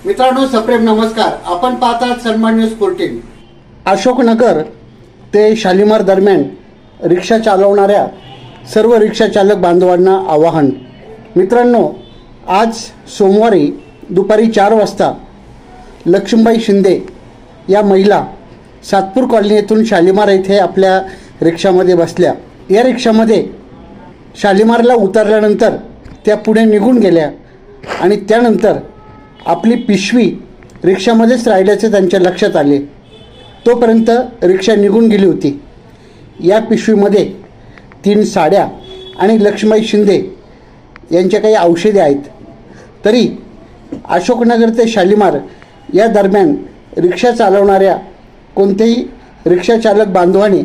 मित्रांनो, सप्रेम नमस्कार. आपण पाहतात सन्मान न्यूज 14. अशोकनगर ते शालिमार दरम्यान रिक्षा चालवणाऱ्या सर्व रिक्षा चालक बांधवांना आवाहन. मित्रांनो, आज सोमवारी दुपारी 4 वाजता लक्ष्मीबाई शिंदे या महिला सातपूर कॉलनी येथून शालिमार येथे आपल्या रिक्षामध्ये बसल्या. या रिक्षामध्ये शालिमारला उतरल्यानंतर त्या पुढे निघून गेल्या आणि त्यानंतर आपली पिशवी रिक्षामध्येच राहिल्याचे त्यांच्या लक्षात आले. तोपर्यंत रिक्षा निघून गेली होती. या पिशवीमध्ये 3 साड्या आणि लक्ष्मीबाई शिंदे यांच्या काही औषधे आहेत. तरी अशोकनगर ते शालिमार या दरम्यान रिक्षा चालवणाऱ्या कोणत्याही रिक्षा चालक बांधवाने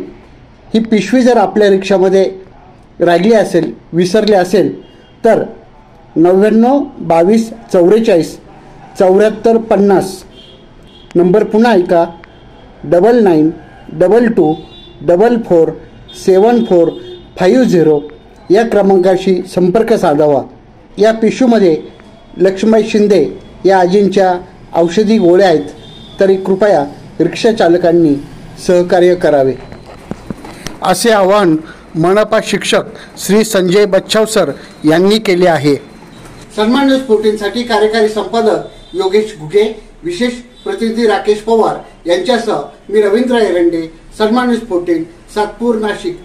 ही पिशवी जर आपल्या रिक्षामध्ये राहिली असेल, विसरली असेल तर 99 22 44 74 50 नंबर पुन्हा ऐका, 99 22 44 74 50 या क्रमांकाशी संपर्क साधावा. या पिशवीमध्ये लक्ष्मीबाई शिंदे या आजींच्या औषधी गोळ्या आहेत. तरी कृपया रिक्षा चालकांनी सहकार्य करावे, असे आवाहन मनपा शिक्षक श्री संजय बच्छाव सर यांनी केले आहे. सन्मान न्यूज 14 साठी कार्यकारी संपादक योगेश घुगे, विशेष प्रतिनिधी राकेश पवार यांच्यासह मी रवींद्र एरंडे, सन्मान न्यूज 14, सातपूर, नाशिक.